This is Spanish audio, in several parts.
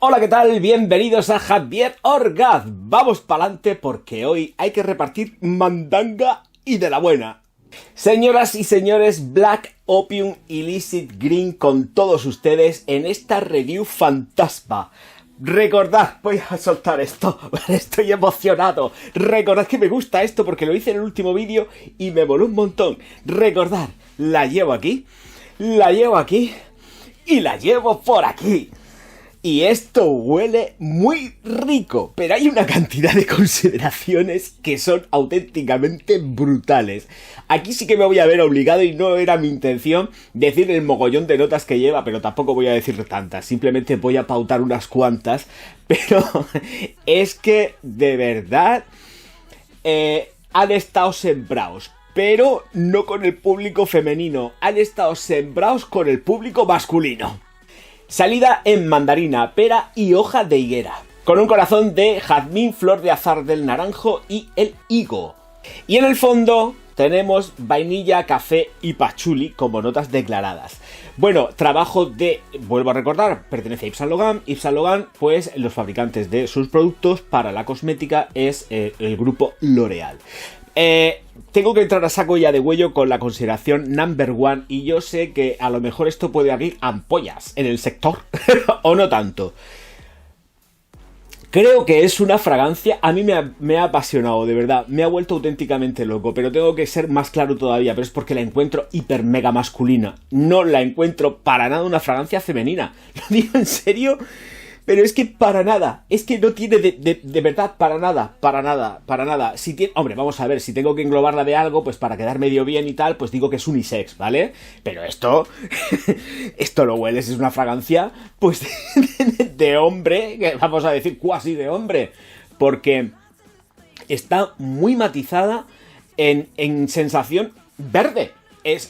Hola, ¿qué tal? Bienvenidos a Javier Orgaz. Vamos pa'lante porque hoy hay que repartir mandanga y de la buena. Señoras y señores, Black Opium Illicit Green con todos ustedes en esta review fantasma. Recordad, voy a soltar esto, estoy emocionado. Recordad que me gusta esto porque lo hice en el último vídeo y me moló un montón. Recordad, la llevo aquí y la llevo por aquí. Y esto huele muy rico, pero hay una cantidad de consideraciones que son auténticamente brutales. Aquí sí que me voy a ver obligado y no era mi intención decir el mogollón de notas que lleva, pero tampoco voy a decir tantas, simplemente voy a pautar unas cuantas, pero es que de verdad han estado sembrados. Pero no con el público femenino, han estado sembrados con el público masculino. Salida en mandarina, pera y hoja de higuera, con un corazón de jazmín, flor de azahar del naranjo y el higo. Y en el fondo tenemos vainilla, café y pachuli como notas declaradas. Bueno, trabajo de, vuelvo a recordar, pertenece a Yves Saint Laurent. Yves Saint Laurent, pues los fabricantes de sus productos para la cosmética es el grupo L'Oréal. Tengo que entrar a saco ya de huello con la consideración number one y yo sé que a lo mejor esto puede abrir ampollas en el sector o no tanto. Creo que es una fragancia, a mí me ha apasionado, de verdad, me ha vuelto auténticamente loco, pero tengo que ser más claro todavía, pero es porque la encuentro hiper mega masculina, no la encuentro para nada una fragancia femenina, lo digo en serio. Pero es que para nada, es que no tiene de verdad para nada. Si tiene, hombre, vamos a ver, si tengo que englobarla de algo, pues para quedar medio bien y tal, pues digo que es unisex, ¿vale? Pero esto lo hueles, es una fragancia, pues de hombre, que vamos a decir cuasi de hombre, porque está muy matizada en sensación verde.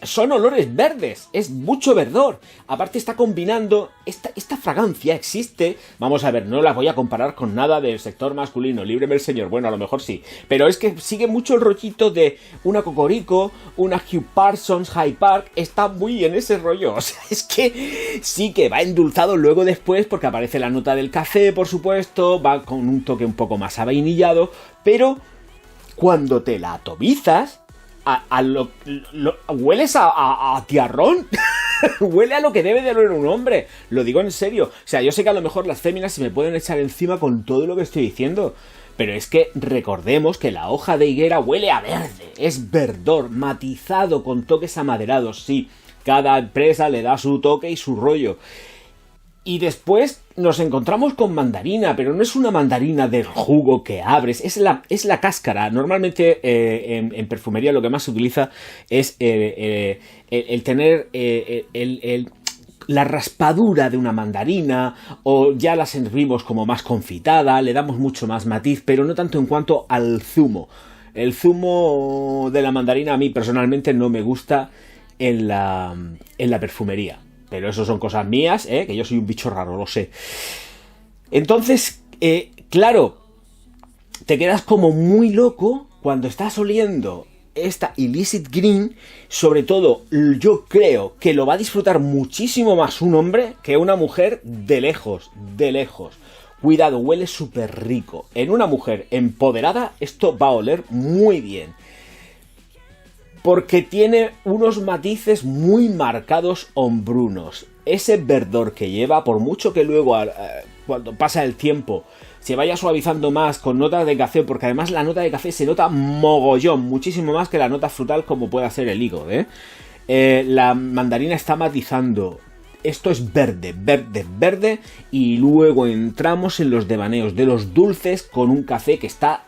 Son olores verdes, es mucho verdor. Aparte está combinando, esta fragancia existe. Vamos a ver, no la voy a comparar con nada del sector masculino, líbreme el señor, bueno, a lo mejor sí. Pero es que sigue mucho el rollito de una Cocorico, una Hugh Parsons, Hyde Park. Está muy en ese rollo, o sea, es que sí que va endulzado luego después porque aparece la nota del café, por supuesto. Va con un toque un poco más avainillado, pero cuando te la atomizas, hueles a tiarrón. Huele a lo que debe de oler un hombre. Lo digo en serio. O sea, yo sé que a lo mejor las féminas se me pueden echar encima con todo lo que estoy diciendo, pero es que recordemos que la hoja de higuera huele a verde. Es verdor, matizado con toques amaderados. Sí, cada empresa le da su toque y su rollo. Y después nos encontramos con mandarina, pero no es una mandarina del jugo que abres, es la cáscara. Normalmente en perfumería lo que más se utiliza es el tener la raspadura de una mandarina, o ya la servimos como más confitada, le damos mucho más matiz, pero no tanto en cuanto al zumo. El zumo de la mandarina a mí personalmente no me gusta en la perfumería. Pero eso son cosas mías, que yo soy un bicho raro, lo sé. Entonces, claro, te quedas como muy loco cuando estás oliendo esta Illicit Green. Sobre todo, yo creo que lo va a disfrutar muchísimo más un hombre que una mujer de lejos, de lejos. Cuidado, huele súper rico. En una mujer empoderada, esto va a oler muy bien. Porque tiene unos matices muy marcados hombrunos. Ese verdor que lleva, por mucho que luego, cuando pasa el tiempo, se vaya suavizando más con notas de café, porque además la nota de café se nota mogollón, muchísimo más que la nota frutal como pueda ser el higo, la mandarina está matizando. Esto es verde, verde, verde. Y luego entramos en los devaneos de los dulces con un café que está,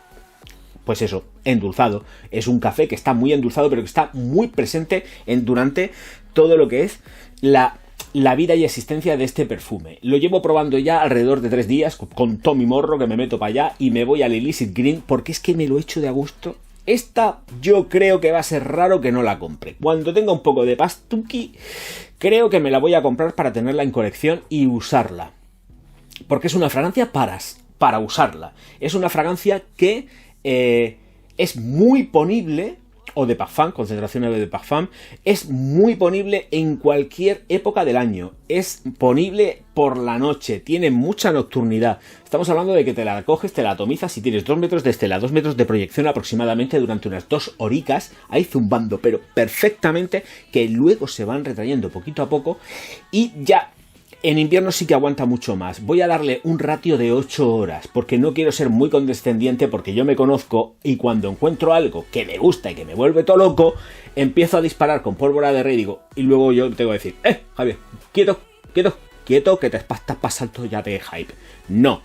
pues eso, endulzado. Es un café que está muy endulzado, pero que está muy presente durante todo lo que es la vida y existencia de este perfume. Lo llevo probando ya alrededor de 3 días con Tommy Morro, que me meto para allá y me voy al Illicit Green porque es que me lo echo de a gusto. Esta yo creo que va a ser raro que no la compre. Cuando tenga un poco de pastuqui, creo que me la voy a comprar para tenerla en colección y usarla. Porque es una fragancia para usarla. Es una fragancia que es muy ponible o de parfum, concentración de parfum. Es muy ponible en cualquier época del año. Es ponible por la noche, tiene mucha nocturnidad. Estamos hablando de que te la coges, te la atomizas y tienes 2 metros de estela, 2 metros de proyección aproximadamente durante unas 2 horicas, ahí zumbando, pero perfectamente, que luego se van retrayendo poquito a poco y ya. En invierno sí que aguanta mucho más. Voy a darle un ratio de 8 horas, porque no quiero ser muy condescendiente, porque yo me conozco y cuando encuentro algo que me gusta y que me vuelve todo loco, empiezo a disparar con pólvora de rey y luego yo tengo que decir, Javier, quieto, que te estás pasando ya de hype. No,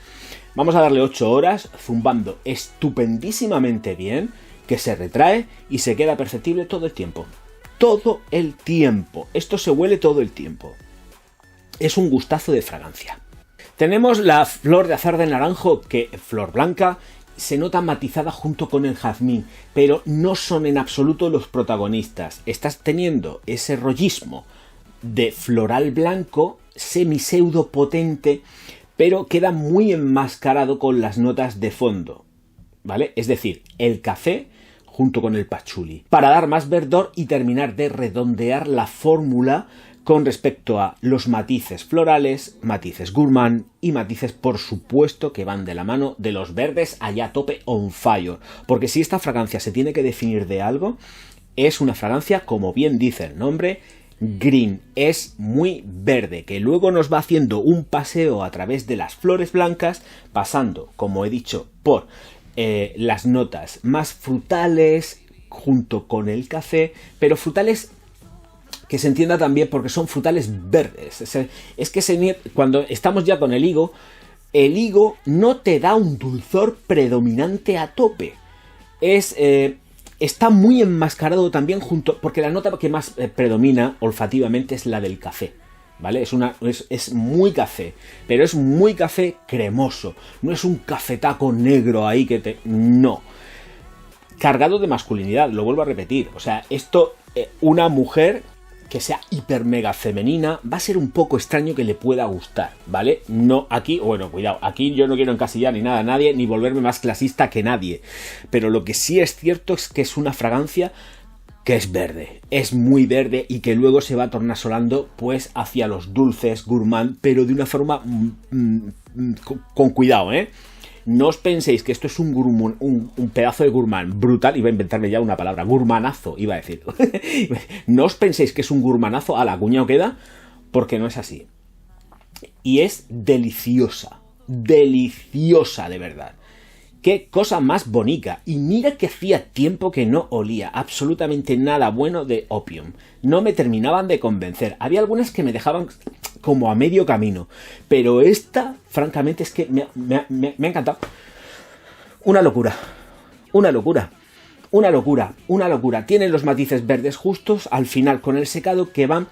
vamos a darle 8 horas zumbando estupendísimamente bien, que se retrae y se queda perceptible todo el tiempo. Todo el tiempo. Esto se huele todo el tiempo. Es un gustazo de fragancia. Tenemos la flor de azar de naranjo, que flor blanca, se nota matizada junto con el jazmín, pero no son en absoluto los protagonistas. Estás teniendo ese rollismo de floral blanco, semi-pseudo potente, pero queda muy enmascarado con las notas de fondo, ¿vale? Es decir, el café junto con el pachuli, para dar más verdor y terminar de redondear la fórmula con respecto a los matices florales, matices gourmand y matices, por supuesto, que van de la mano de los verdes allá a tope on fire. Porque si esta fragancia se tiene que definir de algo, es una fragancia, como bien dice el nombre, green. Es muy verde, que luego nos va haciendo un paseo a través de las flores blancas, pasando, como he dicho, por las notas más frutales junto con el café, pero frutales que se entienda también porque son frutales verdes. Es que cuando estamos ya con el higo no te da un dulzor predominante a tope. Está muy enmascarado también porque la nota que más predomina olfativamente es la del café, ¿vale? Es muy café, pero es muy café cremoso. No es un cafetaco negro ahí no. Cargado de masculinidad, lo vuelvo a repetir. O sea, una mujer que sea hiper mega femenina, va a ser un poco extraño que le pueda gustar, ¿vale? No, aquí, bueno, cuidado, aquí yo no quiero encasillar ni nada a nadie, ni volverme más clasista que nadie, pero lo que sí es cierto es que es una fragancia que es verde, es muy verde y que luego se va tornasolando pues hacia los dulces gourmand, pero de una forma con cuidado, ¿eh? No os penséis que esto es un pedazo de gourmand brutal. Iba a inventarme ya una palabra, gourmanazo, iba a decir. No os penséis que es un gourmanazo a la cuña o queda, porque no es así. Y es deliciosa, deliciosa de verdad. Qué cosa más bonita. Y mira que hacía tiempo que no olía absolutamente nada bueno de Opium. No me terminaban de convencer. Había algunas que me dejaban como a medio camino. Pero esta, francamente, es que me ha encantado. Una locura. Una locura. Una locura. Una locura. Tienen los matices verdes justos al final con el secado que van,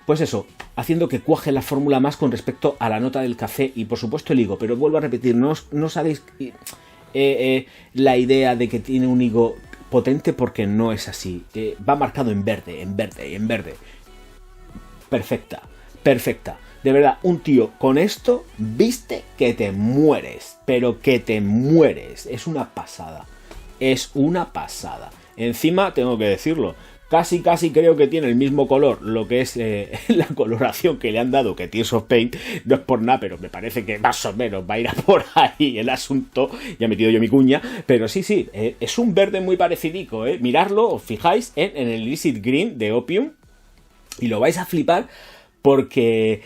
pues eso, haciendo que cuaje la fórmula más con respecto a la nota del café y por supuesto el higo. Pero vuelvo a repetir, no sabéis la idea de que tiene un higo potente porque no es así. Va marcado en verde, en verde, en verde. Perfecta, perfecta. De verdad, un tío con esto viste que te mueres, pero que te mueres. Es una pasada. Es una pasada. Encima, tengo que decirlo, casi creo que tiene el mismo color, lo que es la coloración que le han dado, que Tears of Paint, no es por nada, pero me parece que más o menos va a ir a por ahí el asunto. Ya he metido yo mi cuña, pero sí, es un verde muy parecidico, Miradlo, os fijáis en el Illicit Green de Opium y lo vais a flipar porque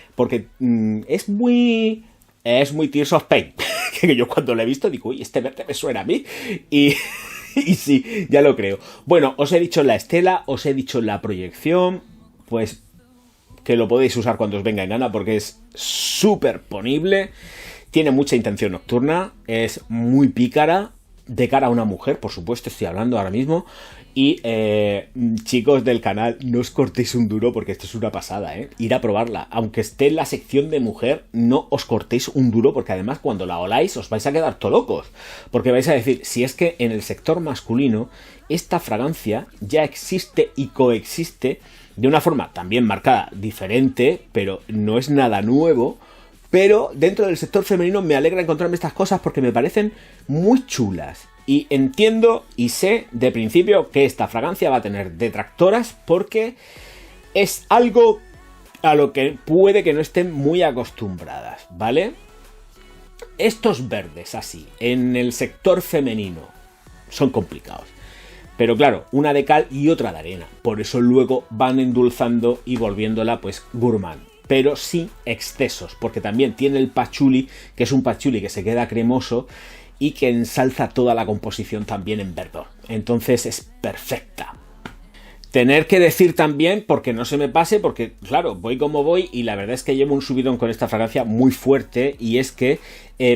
es muy Tears of Paint. Que yo cuando lo he visto digo, uy, este verde me suena a mí. Y sí, ya lo creo. Bueno, os he dicho la estela, os he dicho la proyección, pues que lo podéis usar cuando os venga en gana porque es súper ponible, tiene mucha intención nocturna, es muy pícara, de cara a una mujer, por supuesto, estoy hablando ahora mismo. Y chicos del canal, no os cortéis un duro porque esto es una pasada, Ir a probarla. Aunque esté en la sección de mujer, no os cortéis un duro porque además cuando la oláis os vais a quedar todo locos. Porque vais a decir, si es que en el sector masculino esta fragancia ya existe y coexiste de una forma también marcada, diferente, pero no es nada nuevo. Pero dentro del sector femenino me alegra encontrarme estas cosas porque me parecen muy chulas. Y entiendo y sé de principio que esta fragancia va a tener detractoras porque es algo a lo que puede que no estén muy acostumbradas, ¿vale? Estos verdes así, en el sector femenino, son complicados. Pero claro, una de cal y otra de arena. Por eso luego van endulzando y volviéndola pues gourmand. Pero sin excesos, porque también tiene el patchouli, que es un patchouli que se queda cremoso y que ensalza toda la composición también en verdor. Entonces es perfecta. Tener que decir también, porque no se me pase, porque claro, voy como voy y la verdad es que llevo un subidón con esta fragancia muy fuerte, y es que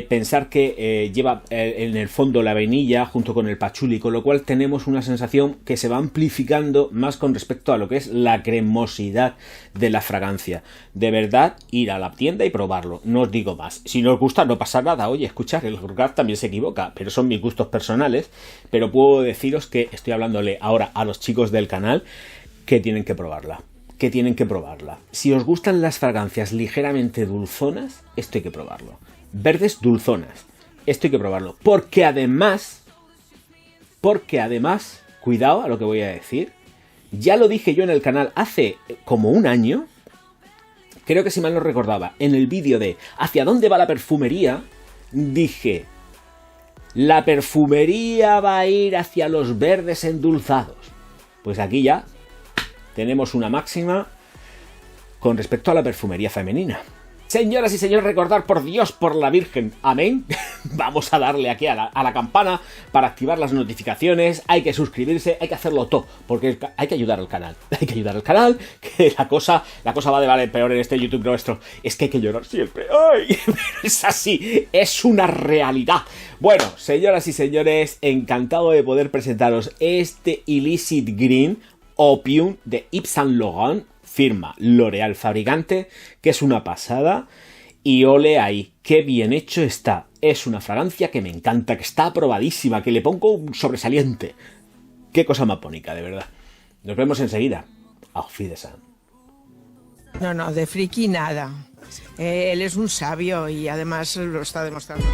pensar que lleva en el fondo la vainilla junto con el patchouli, con lo cual tenemos una sensación que se va amplificando más con respecto a lo que es la cremosidad de la fragancia. De verdad, ir a la tienda y probarlo, no os digo más. Si no os gusta, no pasa nada. Oye, escuchad, el Gurgard también se equivoca, pero son mis gustos personales. Pero puedo deciros que estoy hablándole ahora a los chicos del canal que tienen que probarla. Que tienen que probarla. Si os gustan las fragancias ligeramente dulzonas, esto hay que probarlo. Verdes dulzonas, esto hay que probarlo. Porque además, cuidado a lo que voy a decir, ya lo dije yo en el canal hace como un año, creo que si mal no recordaba, en el vídeo de ¿hacia dónde va la perfumería? Dije, la perfumería va a ir hacia los verdes endulzados. Pues aquí ya tenemos una máxima con respecto a la perfumería femenina. Señoras y señores, recordad, por Dios, por la Virgen, amén. Vamos a darle aquí a la campana para activar las notificaciones. Hay que suscribirse, hay que hacerlo todo, porque hay que ayudar al canal. Hay que ayudar al canal, que la cosa va de mal en peor en este YouTube nuestro. Es que hay que llorar siempre. ¡Ay! Pero es así, es una realidad. Bueno, señoras y señores, encantado de poder presentaros este Illicit Green Opium de Yves Saint Laurent, firma L'Oréal fabricante, que es una pasada. Y ole ahí, qué bien hecho está. Es una fragancia que me encanta, que está aprobadísima, que le pongo un sobresaliente. Qué cosa más bonita, de verdad. Nos vemos enseguida. Auf Wiedersehen. No, de friki nada. Él es un sabio y además lo está demostrando.